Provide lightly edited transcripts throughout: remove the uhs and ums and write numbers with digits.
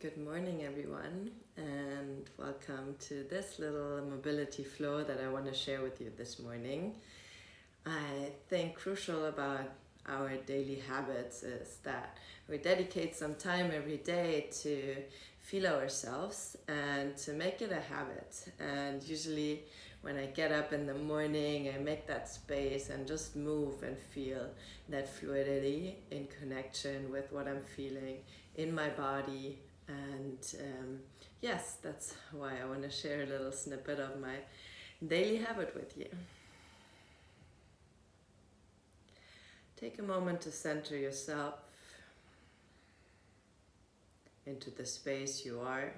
Good morning, everyone, and welcome to this little mobility flow that I want to share with you this morning. I think crucial about our daily habits is that we dedicate some time every day to feel ourselves and to make it a habit. And usually when I get up in the morning, I make that space and just move and feel that fluidity in connection with what I'm feeling in my body. And yes, that's why I want to share a little snippet of my daily habit with you. Take a moment to center yourself into the space you are,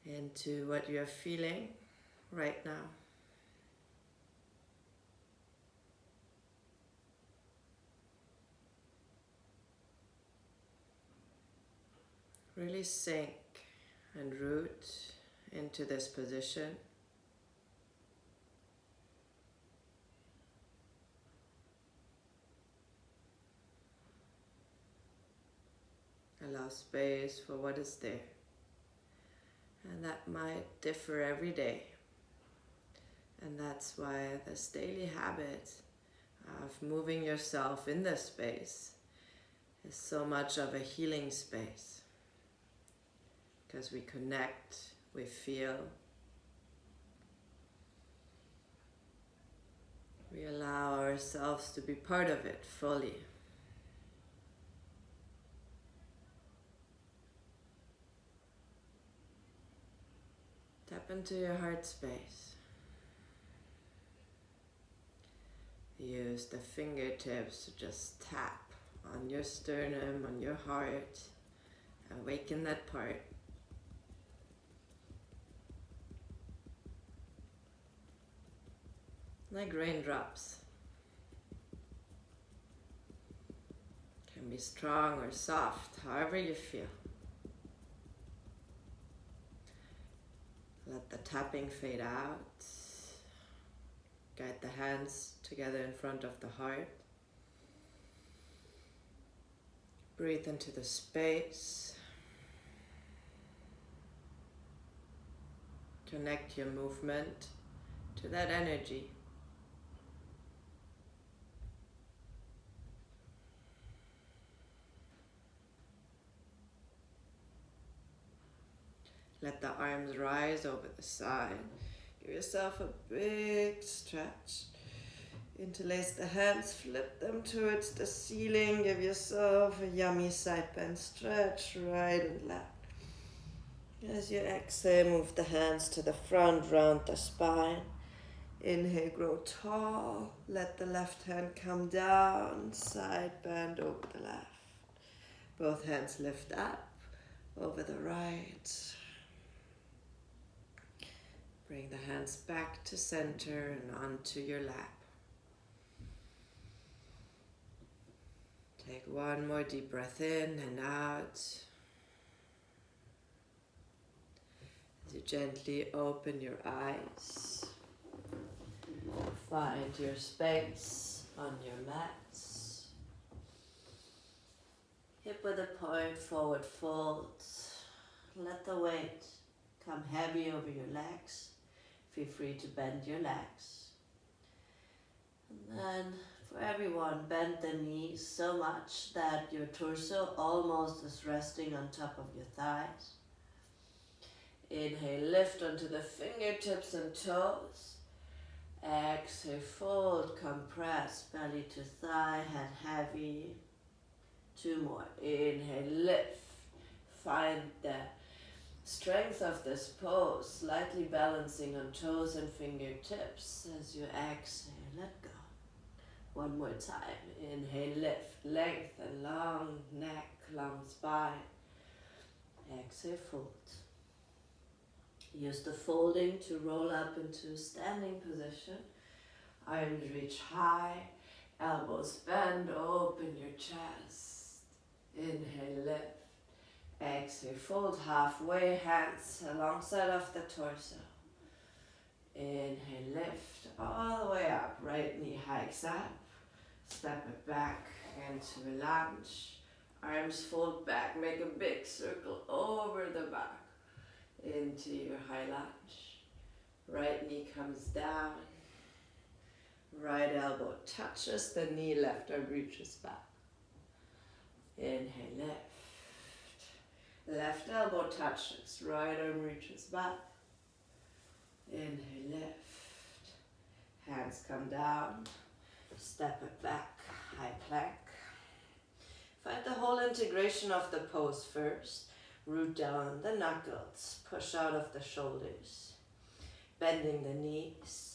into what you're feeling right now. Really sink and root into this position. Allow space for what is there. And that might differ every day. And that's why this daily habit of moving yourself in this space is so much of a healing space. Because we connect, we feel, we allow ourselves to be part of it fully. Tap into your heart space. Use the fingertips to just tap on your sternum, on your heart. Awaken that part. Like raindrops. Can be strong or soft, however you feel. Let the tapping fade out. Guide the hands together in front of the heart. Breathe into the space. Connect your movement to that energy. Let the arms rise over the side. Give yourself a big stretch. Interlace the hands, flip them towards the ceiling. Give yourself a yummy side bend stretch, right and left. As you exhale, move the hands to the front, round the spine. Inhale, grow tall. Let the left hand come down, side bend over the left. Both hands lift up over the right. Bring the hands back to center and onto your lap. Take one more deep breath in and out. As you gently open your eyes, find your space on your mats. Hip width point, forward fold. Let the weight come heavy over your legs. Feel free to bend your legs. And then for everyone, bend the knees so much that your torso almost is resting on top of your thighs. Inhale, lift onto the fingertips and toes. Exhale, fold, compress, belly to thigh, head heavy. 2 more. Inhale, lift. Find the strength of this pose, slightly balancing on toes and fingertips. As you exhale, let go. 1 more time. Inhale, lift, length and long neck, long spine. Exhale, fold. Use the folding to roll up into standing position. Arms reach high, elbows bend, open your chest. Inhale, lift. Exhale, fold halfway, hands alongside of the torso. Inhale, lift all the way up. Right knee hikes up. Step it back into a lunge. Arms fold back, make a big circle over the back into your high lunge. Right knee comes down. Right elbow touches the knee, left arm reaches back. Inhale, lift. Left elbow touches, right arm reaches back. Inhale, lift. Hands come down. Step it back, high plank. Find the whole integration of the pose first. Root down the knuckles, push out of the shoulders. Bending the knees.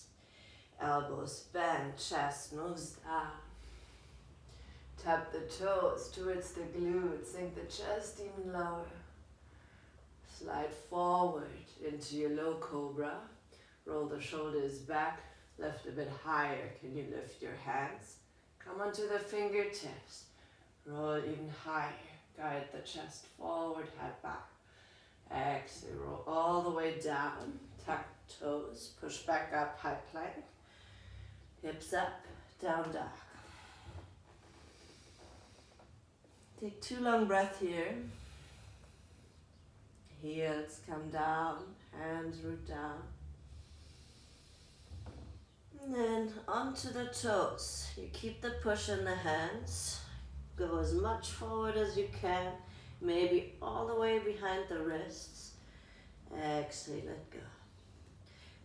Elbows bend, chest moves down. Tap the toes towards the glutes, sink the chest even lower. Slide forward into your low cobra. Roll the shoulders back, lift a bit higher. Can you lift your hands? Come onto the fingertips. Roll even higher. Guide the chest forward, head back. Exhale, roll all the way down. Tuck toes, push back up, high plank. Hips up, down dog. Take 2 long breaths here. Heels come down, hands root down. And then onto the toes. You keep the push in the hands. Go as much forward as you can. Maybe all the way behind the wrists. Exhale, let go.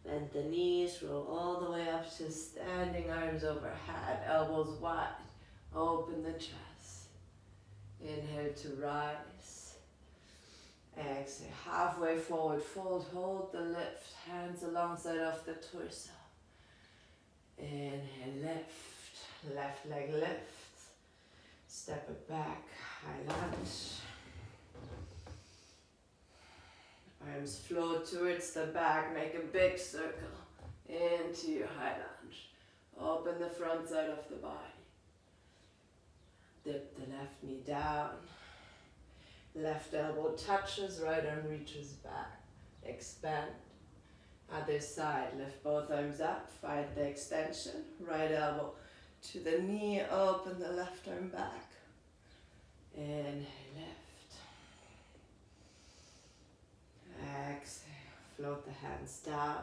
Bend the knees, roll all the way up to standing, arms overhead, elbows wide. Open the chest. Inhale to rise. Exhale, halfway forward fold, hold the lift, hands alongside of the torso. Inhale, lift, left leg lifts. Step it back, high lunge. Arms float towards the back, make a big circle into your high lunge. Open the front side of the body. Dip the left knee down. Left elbow touches, right arm reaches back. Expand. Other side, lift both arms up, find the extension. Right elbow to the knee, open the left arm back. Inhale, lift. Exhale, float the hands down.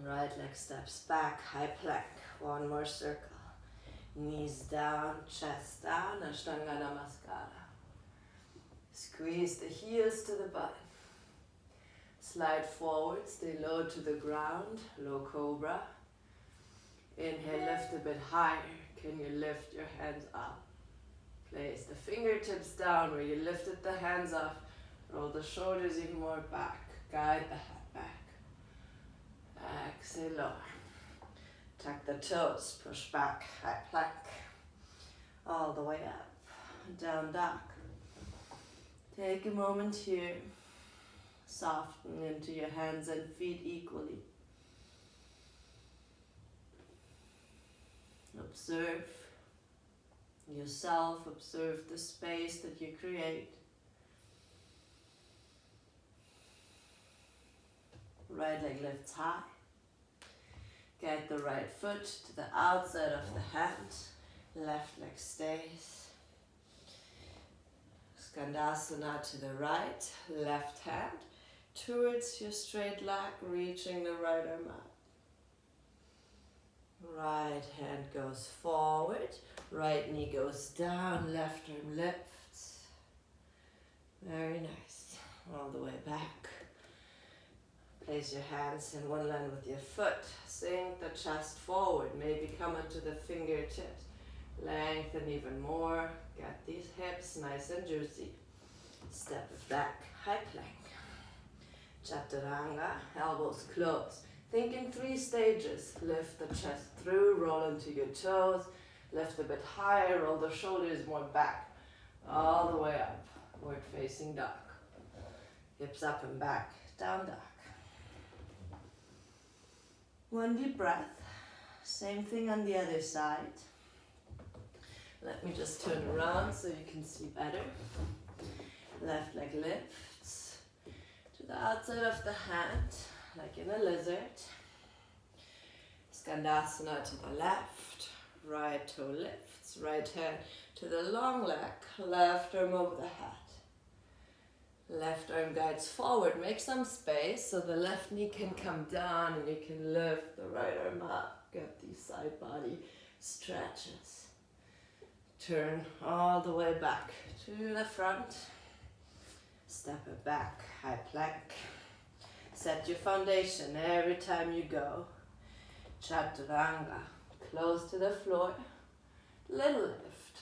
Right leg steps back, high plank. One more circle. Knees down, chest down, Ashtanga Namaskara. Squeeze the heels to the butt. Slide forward, stay low to the ground, low cobra. Inhale, lift a bit higher. Can you lift your hands up? Place the fingertips down where you lifted the hands up. Roll the shoulders even more back. Guide the head back. Exhale, lower. Tuck the toes, push back, high plank. All the way up, down dog. Take a moment here. Soften into your hands and feet equally. Observe yourself, observe the space that you create. Right leg lifts high. Get the right foot to the outside of the hand. Left leg stays. Skandasana to the right. Left hand towards your straight leg, reaching the right arm up. Right hand goes forward. Right knee goes down. Left arm lifts. Very nice. All the way back. Place your hands in one line with your foot. Sink the chest forward. Maybe come into the fingertips. Lengthen even more. Get these hips nice and juicy. Step it back. High plank. Chaturanga. Elbows close. Think in 3 stages. Lift the chest through. Roll into your toes. Lift a bit higher. Roll the shoulders more back. All the way up. Forward facing dog. Hips up and back. Down dog. One deep breath. Same thing on the other side. Let me just turn around so you can see better. Left leg lifts to the outside of the hand, like in a lizard. Skandasana to the left. right toe lifts, right hand to the long leg, left arm over the head. Left arm guides forward, make some space so the left knee can come down and you can lift the right arm up. Get these side body stretches. Turn all the way back to the front. Step it back, high plank. Set your foundation every time you go. Chaturanga, close to the floor. Little lift,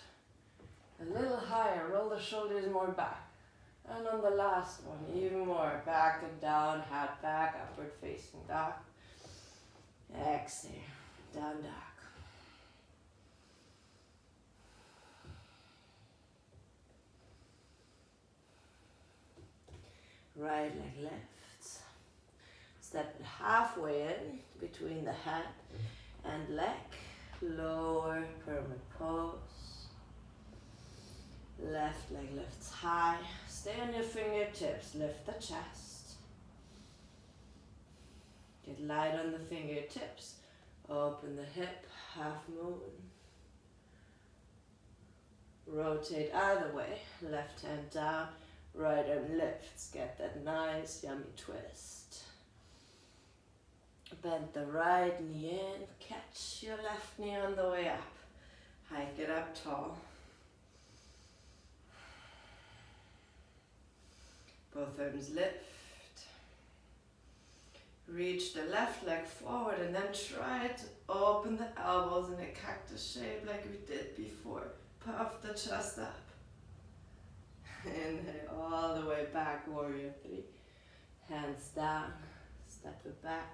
a little higher, roll the shoulders more back. And on the last one, even more, back and down, head back, upward facing dog. Exhale, down dog. Right leg lifts. Step it halfway in between the head and leg. Lower permanent pose. Left leg lifts high. Stay on your fingertips. Lift the chest. Get light on the fingertips. Open the hip, half moon. Rotate either way. Left hand down. Right arm lifts, get that nice yummy twist. Bend the right knee in, catch your left knee on the way up. Hike it up tall. Both arms lift. Reach the left leg forward and then try to open the elbows in a cactus shape like we did before. Puff the chest up. Inhale all the way back, warrior three. Hands down, step it back.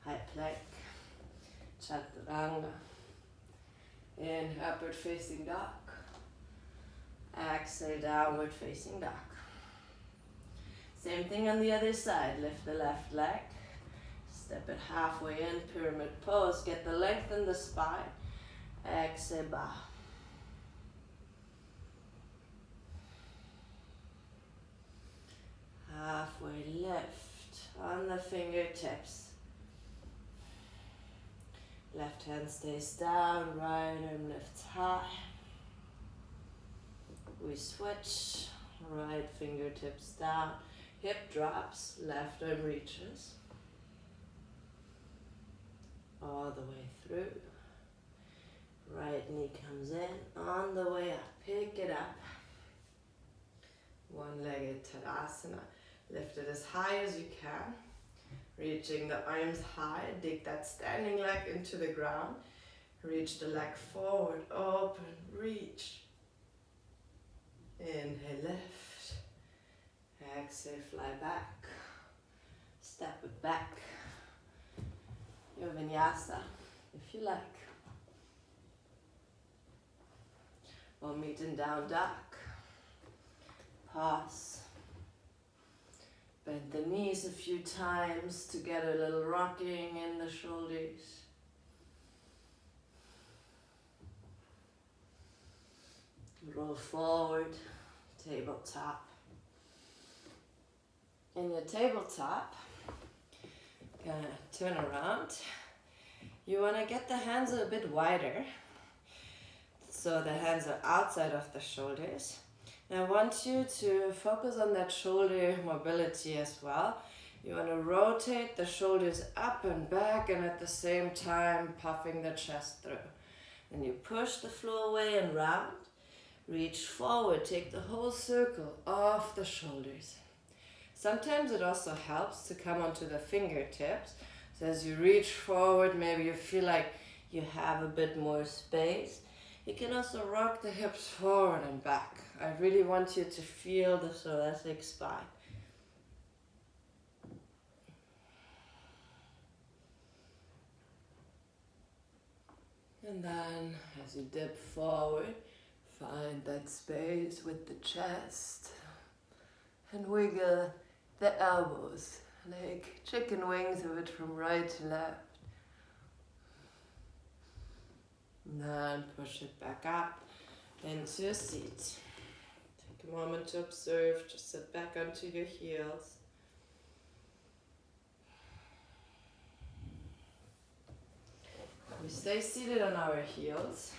High plank, chaturanga. Inhale, upward facing dog. Exhale, downward facing dog. Same thing on the other side. Lift the left leg. Step it halfway in, pyramid pose. Get the length in the spine. Exhale, bow. Halfway lift on the fingertips. Left hand stays down, right arm lifts high. We switch, right fingertips down, hip drops, left arm reaches. All the way through. Right knee comes in, on the way up, pick it up. One-legged Tadasana. Lift it as high as you can. Reaching the arms high. Dig that standing leg into the ground. Reach the leg forward. Open. Reach. Inhale, lift. Exhale, fly back. Step it back. Your vinyasa, if you like. We'll meet in down dog. Pause. Bend the knees a few times to get a little rocking in the shoulders. Roll forward, tabletop. In your tabletop, gonna turn around. You wanna get the hands a bit wider, so the hands are outside of the shoulders. And I want you to focus on that shoulder mobility as well. You want to rotate the shoulders up and back and at the same time puffing the chest through. Then you push the floor away and round. Reach forward, take the whole circle off the shoulders. Sometimes it also helps to come onto the fingertips. So as you reach forward, maybe you feel like you have a bit more space. You can also rock the hips forward and back. I really want you to feel the thoracic spine. And then, as you dip forward, find that space with the chest. And wiggle the elbows, like chicken wings of it from right to left. And then push it back up into a seat. Take a moment to observe, just sit back onto your heels. We stay seated on our heels.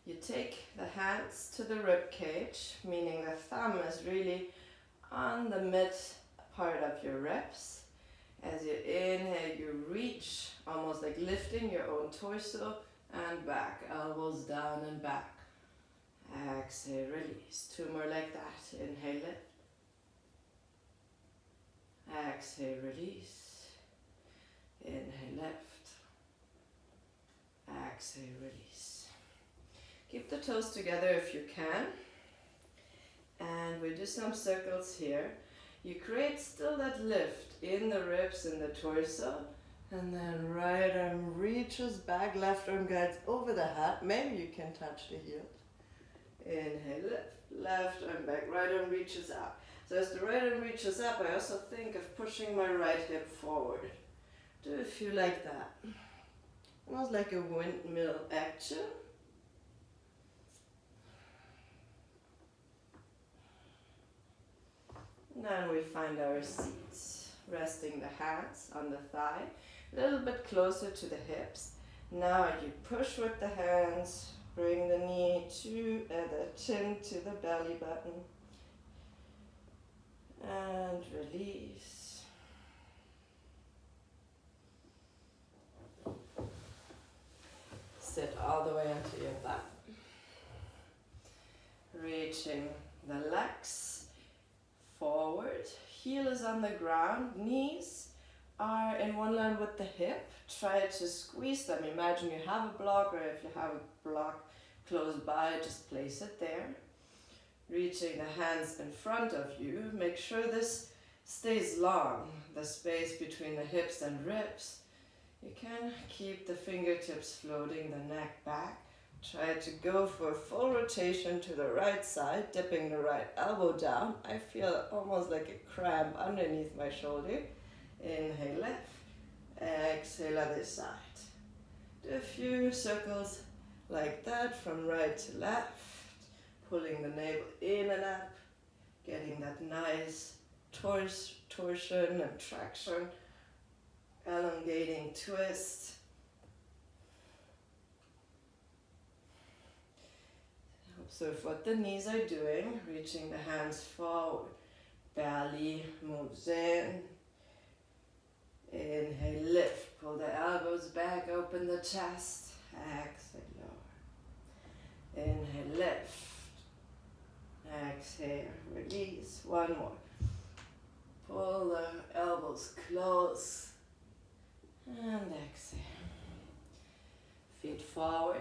You take the hands to the rib cage, meaning the thumb is really on the mid part of your ribs. As you inhale, you reach, almost like lifting your own torso and back, elbows down and back. Exhale, release. 2 more like that. Inhale, lift. Exhale, release. Inhale, lift. Exhale, release. Keep the toes together if you can. And we'll do some circles here. You create still that lift in the ribs and the torso. And then right arm reaches back, left arm guides over the head. Maybe you can touch the heels. Inhale, lift, left arm back, right arm reaches up. So as the right arm reaches up, I also think of pushing my right hip forward. Do a few like that. Almost like a windmill action. And then we find our seats, resting the hands on the thigh, a little bit closer to the hips. Now you push with the hands, bring the knee to the chin to the belly button, and release. Sit all the way onto your butt, reaching the legs forward, heel is on the ground, knees are in one line with the hip. Try to squeeze them. Imagine you have a block, or if you have a block close by, just place it there. Reaching the hands in front of you. Make sure this stays long, the space between the hips and ribs. You can keep the fingertips floating, the neck back. Try to go for a full rotation to the right side, dipping the right elbow down. I feel almost like a cramp underneath my shoulder. Inhale, lift. Exhale, other side. Do a few circles like that from right to left. Pulling the navel in and up. Getting that nice torsion and traction. Elongating twist. Observe what the knees are doing, reaching the hands forward. Belly moves in. Inhale, lift. Pull the elbows back, open the chest. Exhale, lower. Inhale, lift. Exhale, release. One more. Pull the elbows close. And exhale. Feet forward.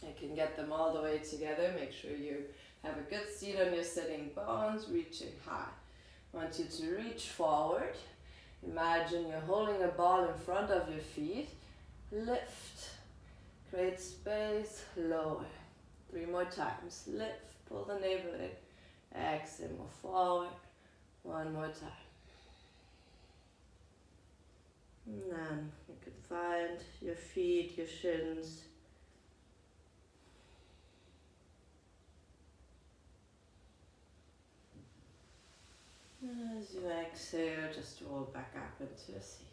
You can get them all the way together. Make sure you have a good seat on your sitting bones, reaching high. I want you to reach forward. Imagine you're holding a ball in front of your feet. Lift. Create space. Lower. 3 more times. Lift. Pull the navel in. Exhale. Move forward. 1 more time. And then you can find your feet, your shins. As you exhale, just roll back up into a seat.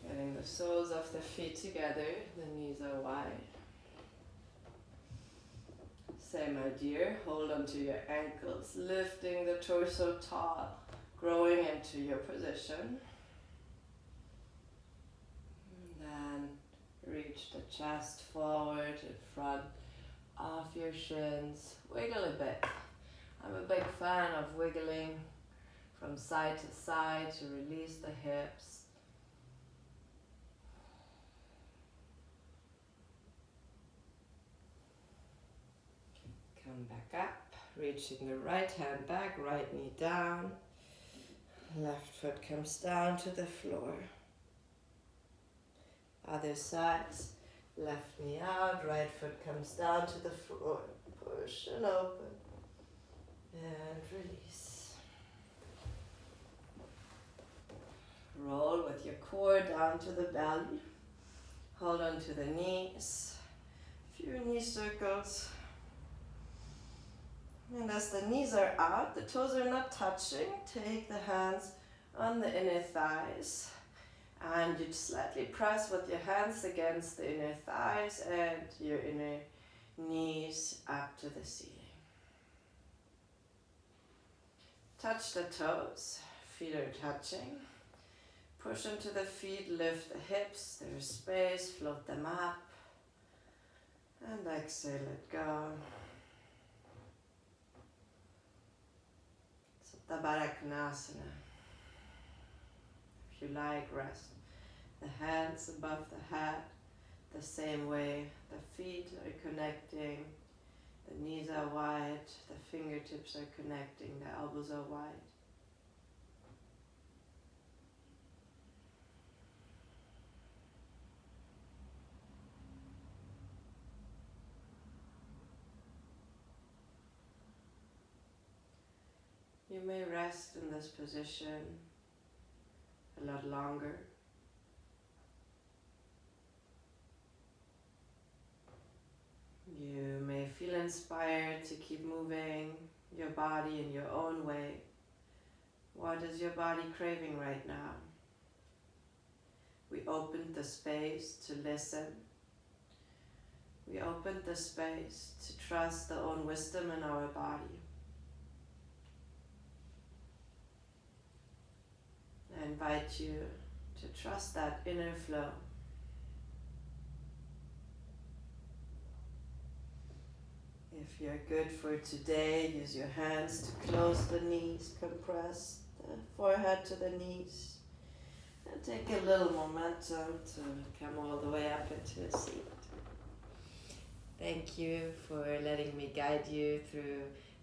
Getting the soles of the feet together, the knees are wide. Same idea, hold onto your ankles, lifting the torso tall, growing into your position. And then reach the chest forward in front of your shins. Wiggle a bit. I'm a big fan of wiggling from side to side to release the hips. Come back up, reaching the right hand back, right knee down. Left foot comes down to the floor. Other sides, left knee out, right foot comes down to the floor. Push and open. And release. Roll with your core down to the belly. Hold on to the knees. Few knee circles. And as the knees are out, the toes are not touching, take the hands on the inner thighs And you slightly press with your hands against the inner thighs and your inner knees up to the ceiling. Touch the toes, feet are touching. Push into the feet, lift the hips, there's space, float them up. And exhale, let go. Supta Baddha Konasana. If you like, rest the hands above the head, the same way the feet are connecting, the knees are wide, the fingertips are connecting, the elbows are wide. You may rest in this position a lot longer. You may feel inspired to keep moving your body in your own way. What is your body craving right now? We opened the space to listen. We opened the space to trust the own wisdom in our body. I invite you to trust that inner flow. If you're good for today, use your hands to close the knees, compress the forehead to the knees, and take a little momentum to come all the way up into a seat. Thank you for letting me guide you through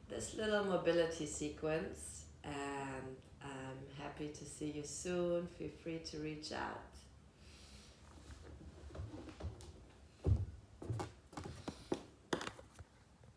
this little mobility sequence, and I'm happy to see you soon. Feel free to reach out.